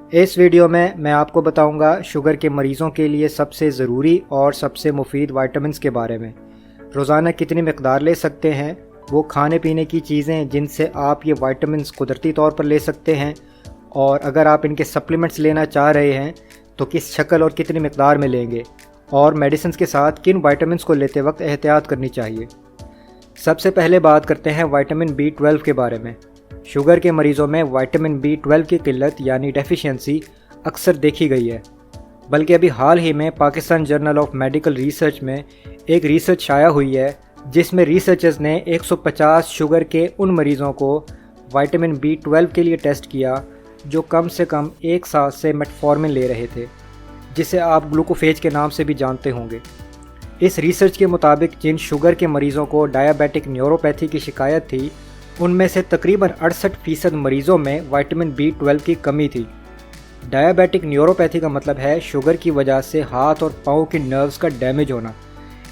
اس video میں آپ کو بتاؤں گا شوگر کے مریضوں کے لیے سب سے ضروری اور سب سے مفید وائٹامنس کے بارے میں۔ روزانہ کتنی مقدار لے سکتے ہیں، وہ کھانے پینے کی چیزیں جن سے آپ یہ وائٹامنس قدرتی طور پر لے سکتے ہیں، اور اگر آپ ان کے سپلیمنٹس لینا چاہ رہے ہیں تو کس شکل اور کتنی مقدار میں لیں گے، اور میڈیسنز کے ساتھ کن وائٹامنس کو لیتے وقت احتیاط کرنی چاہیے۔ سب سے پہلے بات کرتے ہیں وائٹامن B12 کے بارے میں۔ شوگر کے مریضوں میں وائٹامن B12 کی قلت یعنی ڈیفیشنسی اکثر دیکھی گئی ہے، بلکہ ابھی حال ہی میں Pakistan journal of medical research میں ایک ریسرچ شائع ہوئی ہے جس میں ریسرچرز نے 150 شوگر کے ان مریضوں کو وائٹامن B12 کے لیے ٹیسٹ کیا جو کم سے کم 1 سال سے میٹفورمن لے رہے تھے، جسے آپ گلوکوفیج کے نام سے بھی جانتے ہوں گے۔ اس ریسرچ کے مطابق جن شوگر کے مریضوں کو ڈائیابیٹک نیوروپیتھی کی شکایت تھی، ان میں سے تقریباً 68% مریضوں میں وائٹامن B12 کی کمی تھی۔ ڈائیابیٹک نیوروپیتھی کا مطلب ہے شوگر کی وجہ سے ہاتھ اور پاؤں کی نروز کا ڈیمیج ہونا۔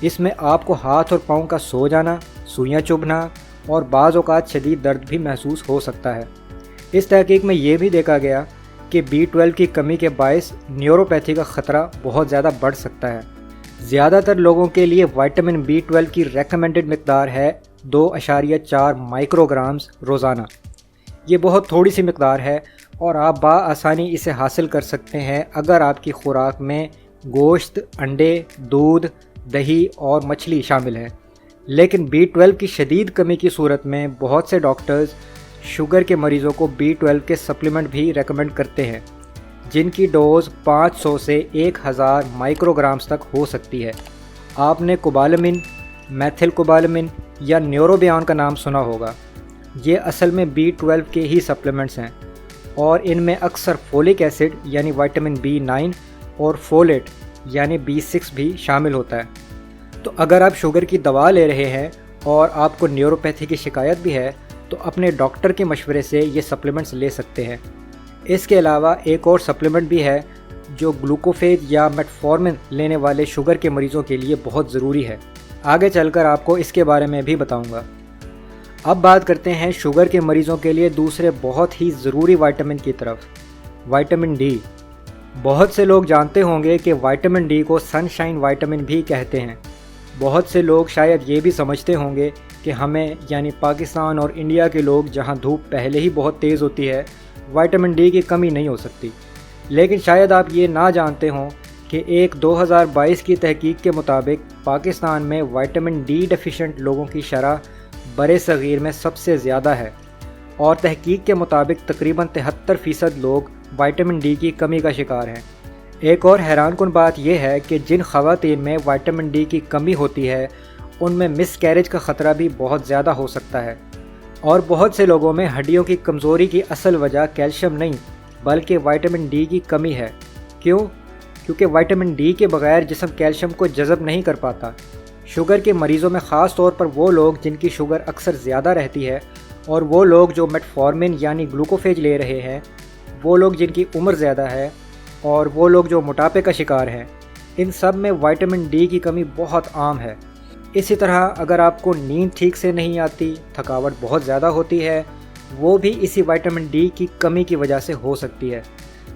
اس میں آپ کو ہاتھ اور پاؤں کا سو جانا، سوئیاں چبھنا اور بعض اوقات شدید درد بھی محسوس ہو سکتا ہے۔ اس تحقیق میں یہ بھی دیکھا گیا کہ B12 کی کمی کے باعث نیوروپیتھی کا خطرہ بہت زیادہ بڑھ سکتا ہے۔ زیادہ تر لوگوں کے لیے وائٹامن B12 کی ریکمینڈڈ مقدار ہے 2.4 مائکرو گرامز روزانہ۔ یہ بہت تھوڑی سی مقدار ہے اور آپ بآسانی اسے حاصل کر سکتے ہیں اگر آپ کی خوراک میں گوشت، انڈے، دودھ، دہی اور مچھلی شامل ہے۔ لیکن B12 کی شدید کمی کی صورت میں بہت سے ڈاکٹرز شوگر کے مریضوں کو B12 کے سپلیمنٹ بھی ریکمینڈ کرتے ہیں، جن کی ڈوز 500 سے 1000 مائکرو گرامز تک ہو سکتی ہے۔ آپ نے کوبالامین، میتھل کوبالامین یا نیوروبیان کا نام سنا ہوگا۔ یہ اصل میں B12 کے ہی سپلیمنٹس ہیں، اور ان میں اکثر فولک ایسڈ یعنی وائٹامن B9 اور فولیٹ یعنی B6 بھی شامل ہوتا ہے۔ تو اگر آپ شوگر کی دوا لے رہے ہیں اور آپ کو نیوروپیتھی کی شکایت بھی ہے تو اپنے ڈاکٹر کے مشورے سے یہ سپلیمنٹس لے سکتے ہیں۔ اس کے علاوہ ایک اور سپلیمنٹ بھی ہے جو گلوکوفیج یا میٹفورمن لینے والے شوگر کے مریضوں کے لیے بہت ضروری ہے۔ آگے چل کر آپ کو اس کے بارے میں بھی بتاؤں گا۔ اب بات کرتے ہیں شوگر کے مریضوں کے لیے دوسرے بہت ہی ضروری وائٹامن کی طرف، وائٹامن ڈی۔ بہت سے لوگ جانتے ہوں گے کہ وائٹامن ڈی کو سن شائن وائٹامن بھی کہتے ہیں۔ بہت سے لوگ شاید یہ بھی سمجھتے ہوں گے کہ ہمیں یعنی پاکستان اور انڈیا کے لوگ جہاں دھوپ پہلے ہی بہت تیز ہوتی ہے، وائٹامن ڈی کی کمی نہیں ہو سکتی۔ لیکن شاید آپ یہ نہ جانتے ہوں کہ ایک 2022 کی تحقیق کے مطابق پاکستان میں وائٹامن ڈی ڈیفیشنٹ لوگوں کی شرح برِ صغیر میں سب سے زیادہ ہے، اور تحقیق کے مطابق تقریباً 73% لوگ وائٹامن ڈی کی کمی کا شکار ہیں۔ ایک اور حیران کن بات یہ ہے کہ جن خواتین میں وائٹامن ڈی کی کمی ہوتی ہے ان میں مس کیریج کا خطرہ بھی بہت زیادہ ہو سکتا ہے، اور بہت سے لوگوں میں ہڈیوں کی کمزوری کی اصل وجہ کیلشیم نہیں بلکہ وائٹامن ڈی کی کمی ہے۔ کیونکہ وائٹامن ڈی کے بغیر جسم کیلشیم کو جذب نہیں کر پاتا۔ شوگر کے مریضوں میں خاص طور پر وہ لوگ جن کی شوگر اکثر زیادہ رہتی ہے، اور وہ لوگ جو میٹفورمن یعنی گلوکوفیج لے رہے ہیں، وہ لوگ جن کی عمر زیادہ ہے، اور وہ لوگ جو موٹاپے کا شکار ہیں، ان سب میں وائٹامن ڈی کی کمی بہت عام ہے۔ اسی طرح اگر آپ کو نیند ٹھیک سے نہیں آتی، تھکاوٹ بہت زیادہ ہوتی ہے، وہ بھی اسی وائٹامن ڈی کی کمی کی وجہ سے ہو سکتی ہے۔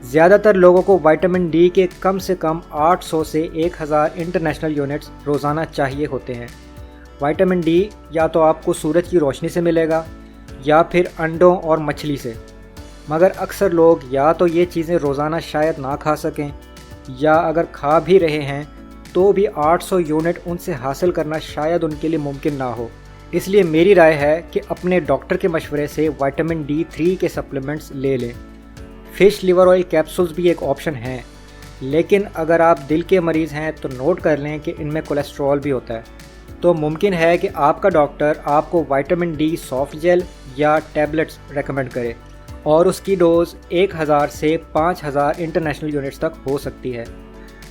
زیادہ تر لوگوں کو وائٹامن ڈی کے کم سے کم 800 سے 1000 انٹرنیشنل یونٹس روزانہ چاہیے ہوتے ہیں۔ وائٹامن ڈی یا تو آپ کو سورج کی روشنی سے ملے گا یا پھر انڈوں اور مچھلی سے، مگر اکثر لوگ یا تو یہ چیزیں روزانہ شاید نہ کھا سکیں، یا اگر کھا بھی رہے ہیں تو بھی 800 یونٹ ان سے حاصل کرنا شاید ان کے لیے ممکن نہ ہو۔ اس لیے میری رائے ہے کہ اپنے ڈاکٹر کے مشورے سے وائٹامن D3 کے سپلیمنٹس لے لیں۔ فش لیور آئل کیپسولز بھی ایک آپشن ہیں، لیکن اگر آپ دل کے مریض ہیں تو نوٹ کر لیں کہ ان میں کولیسٹرول بھی ہوتا ہے، تو ممکن ہے کہ آپ کا ڈاکٹر آپ کو وائٹامن ڈی سافٹ جیل یا ٹیبلٹس ریکمینڈ کرے، اور اس کی ڈوز 1000 سے 5000 انٹرنیشنل یونٹس تک ہو سکتی ہے۔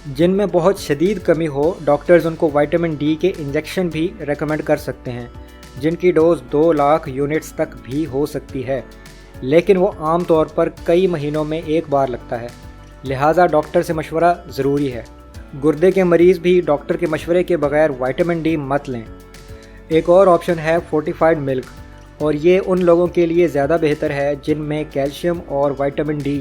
جن میں بہت شدید کمی ہو، ڈاکٹرز ان کو وائٹامن ڈی کے انجیکشن بھی ریکمینڈ کر سکتے ہیں، جن کی ڈوز 2 لاکھ یونٹس تک بھی ہو سکتی ہے، لیکن وہ عام طور پر کئی مہینوں میں ایک بار لگتا ہے، لہٰذا ڈاکٹر سے مشورہ ضروری ہے۔ گردے کے مریض بھی ڈاکٹر کے مشورے کے بغیر وائٹامن ڈی مت لیں۔ ایک اور آپشن ہے فورٹیفائڈ ملک، اور یہ ان لوگوں کے لیے زیادہ بہتر ہے جن میں کیلشیم اور وائٹامن ڈی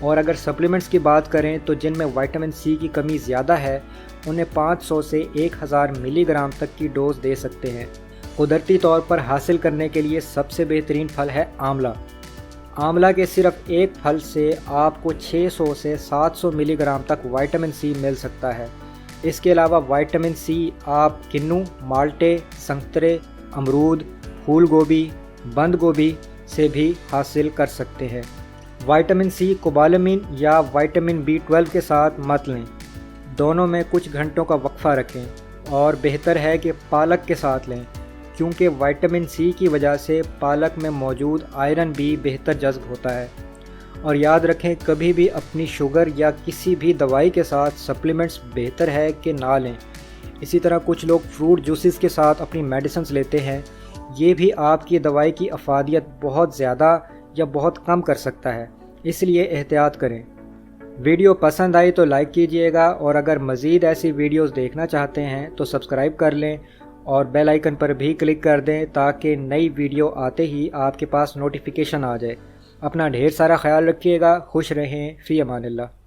اور اگر سپلیمنٹس کی بات کریں تو جن میں وائٹامن سی کی کمی زیادہ ہے انہیں 500 سے 1000 ملی گرام تک کی ڈوز دے سکتے ہیں۔ قدرتی طور پر حاصل کرنے کے لیے سب سے بہترین پھل ہے آملہ۔ آملہ کے صرف ایک پھل سے آپ کو 600 سے 700 ملی گرام تک وائٹامن سی مل سکتا ہے۔ اس کے علاوہ وائٹامن سی آپ کنو، مالٹے، سنترے، امرود، پھول گوبھی، بند گوبھی سے بھی حاصل کر سکتے ہیں۔ وائٹامن سی کوبالامین یا وائٹامن B12 کے ساتھ مت لیں، دونوں میں کچھ گھنٹوں کا وقفہ رکھیں، اور بہتر ہے کہ پالک کے ساتھ لیں کیونکہ وائٹامن سی کی وجہ سے پالک میں موجود آئرن بھی بہتر جذب ہوتا ہے۔ اور یاد رکھیں کبھی بھی اپنی شوگر یا کسی بھی دوائی کے ساتھ سپلیمنٹس بہتر ہے کہ نہ لیں۔ اسی طرح کچھ لوگ فروٹ جوسز کے ساتھ اپنی میڈیسنز لیتے ہیں، یہ بھی آپ کی دوائی کی افادیت بہت زیادہ یا بہت کم کر سکتا ہے، اس لیے احتیاط کریں۔ ویڈیو پسند آئی تو لائک کیجئے گا، اور اگر مزید ایسی ویڈیوز دیکھنا چاہتے ہیں تو سبسکرائب کر لیں اور بیل آئیکن پر بھی کلک کر دیں تاکہ نئی ویڈیو آتے ہی آپ کے پاس نوٹیفیکیشن آ جائے۔ اپنا ڈھیر سارا خیال رکھیے گا، خوش رہیں، فی امان اللہ۔